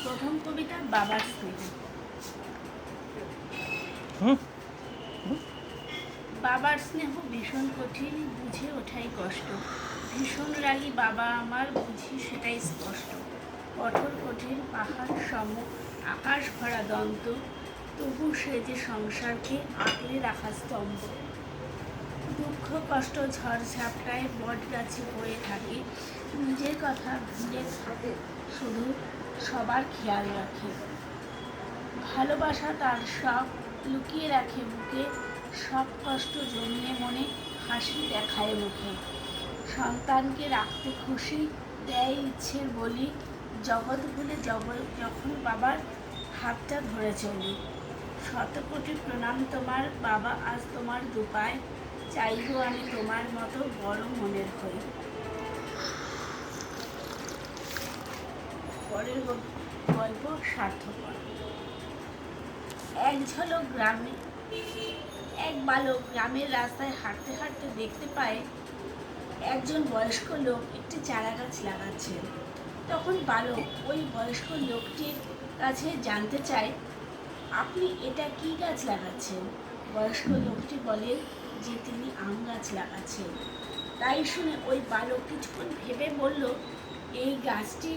প্রথম কবিতা বাবার স্নেহ। বাবার স্নেহ ভীষণ কঠিন, বুঝে ওঠাই কষ্ট। ভীষণ রাগী বাবা আমার, বুঝি সেটাই স্পষ্ট। কঠোর কঠিন পাহাড় সম, আকাশ ভরা দন্ত, তবু সে যে সংসারকে আঁকড়ে রাখা স্তম্ভ। দুঃখ কষ্ট ঝড় ঝাপটায় বট গাছে বয়ে থাকে, নিজের কথা ভুলে থাকে, শুধু সবার খেয়াল রাখে। ভালোবাসা তার সব লুকিয়ে রাখে বুকে, সব কষ্ট জমিয়ে মনে, হাসি দেখায় মুখে। সন্তানকে রাখতে খুশি, দেয় ইচ্ছের বলি, জগৎ ভুলে যখন বাবার হাতটা ধরে চলি। শতকোটি প্রণাম তোমার বাবা, আজ তোমার দুপায়, চাইবো আমি তোমার মতো বড় মনের হই। পরের গল্প স্বার্থপর। এক ঝলক গ্রামে এক বালক গ্রামের রাস্তায় হাঁটতে হাঁটতে দেখতে পায় একজন বয়স্ক লোক একটি চারা গাছ লাগাচ্ছেন। তখন বালক ওই বয়স্ক লোকটির কাছে জানতে চায়, আপনি এটা কি গাছ লাগাচ্ছেন? বয়স্ক লোকটি বলে যে তিনি আম গাছ লাগাচ্ছেন। তাই শুনে ওই বালক কিছুক্ষণ ভেবে বলল, এই গাছটি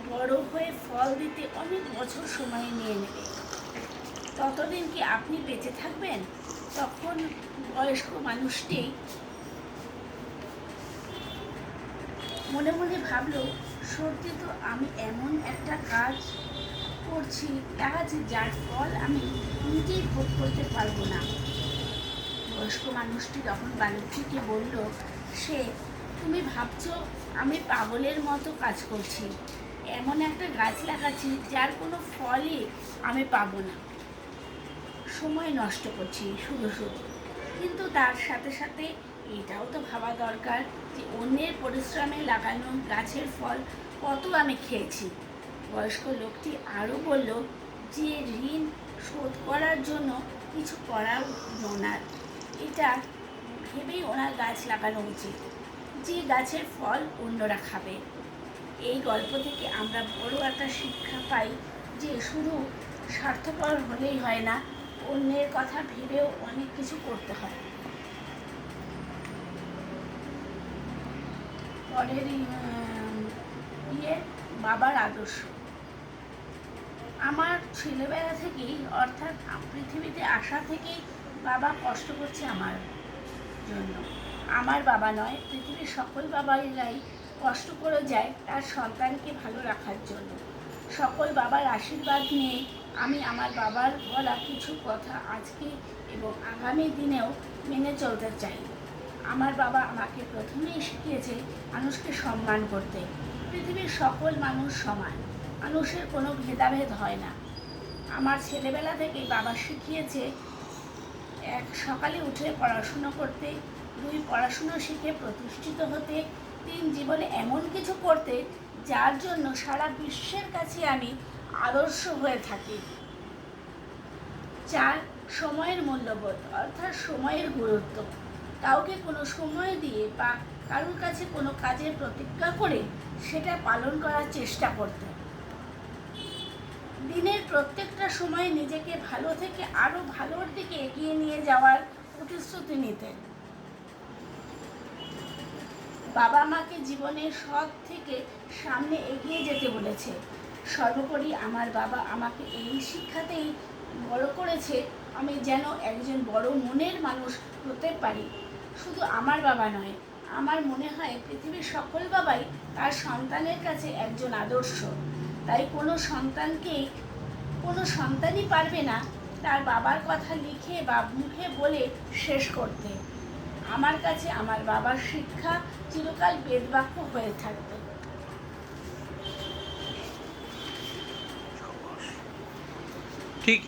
বড় হয়ে ফল দিতে অনেক বছর সময় নিয়ে নেবে, ততদিন কি আপনি বেঁচে থাকবেন? তখন বয়স্ক মানুষটি মনে মনে ভাবল, সত্যি তো আমি এমন একটা কাজ লাগাচ্ছি যার ফল আমি নিজেই ভোগ করতে পারবো না। বয়স্ক মানুষটি তখন বালকটিকে বলল, তুমি ভাবছো আমি পাগলের মতো কাজ করছি, এমন একটা গাছ লাগাচ্ছি যার কোনো ফলই আমি পাবো না, সময় নষ্ট করছি শুধু শুধু। কিন্তু তার সাথে সাথে এটাও তো ভাবা দরকার যে অন্যের পরিশ্রমে লাগানো গাছের ফল কত আমি খেয়েছি। বয়স্ক লোকটি আরও বলল যে ঋণ শোধ করার জন্য কিছু করা ওনার, এটা ভেবেই ওনার গাছ লাগানো উচিত, যে গাছের ফল অন্যরা খাবে। এই গল্প থেকে আমরা বড় একটা শিক্ষা পাই যে শুধু স্বার্থপর হলেই হয় না, অন্যের কথা ভেবেও অনেক কিছু করতে হয়। পরের বাবার আদর্শ। আমার ছেলেবেলা থেকেই, অর্থাৎ পৃথিবীতে আসা থেকেই বাবা কষ্ট করছে আমার জন্য। আমার বাবা নয়, পৃথিবীর সকল বাবারাই কষ্ট করে যায় তার সন্তানকে ভালো রাখার জন্য। সকল বাবার আশীর্বাদ নিয়ে আমি আমার বাবার বলা কিছু কথা আজকে এবং আগামী দিনেও মেনে চলতে চাই। আমার বাবা আমাকে প্রথমেই শিখিয়েছে মানুষকে সম্মান করতে। পৃথিবীর সকল মানুষ সমান, মানুষের কোনো ভেদাভেদ হয় না। আমার ছেলেবেলা থেকেই বাবা শিখিয়েছে, এক সকালে উঠে পড়াশুনো করতে, দুই পড়াশুনো শিখে প্রতিষ্ঠিত হতে, তিন জীবনে এমন কিছু করতে যার জন্য সারা বিশ্বের কাছে আমি আদর্শ হয়ে থাকি, চার সময়ের মূল্যবোধ, অর্থাৎ সময়ের গুরুত্ব। কাউকে কোনো সময় দিয়ে বা কারোর কাছে কোনো কাজের প্রতিজ্ঞা করে সেটা পালন করার চেষ্টা করতে। দিনের প্রত্যেকটা সময় নিজেকে ভালো থেকে আরও ভালোর দিকে এগিয়ে নিয়ে যাওয়ার প্রতিশ্রুতি নিতেন। বাবা মাকে জীবনের সব থেকে সামনে এগিয়ে যেতে বলেছে। সর্বোপরি আমার বাবা আমাকে এই শিক্ষাতেই বড় করেছে, আমি যেন একজন বড় মনের মানুষ হতে পারি। শুধু আমার বাবা নয়, আমার মনে হয় পৃথিবীর সকল বাবাই তার সন্তানের কাছে একজন আদর্শ। তাই কোনো সন্তানই পারবে না তার বাবার কথা লিখে বা মুখে বলে শেষ করতে। আমার কাছে আমার বাবার শিক্ষা চিরকাল বেদবাক্য হয়ে থাকবে। ঠিক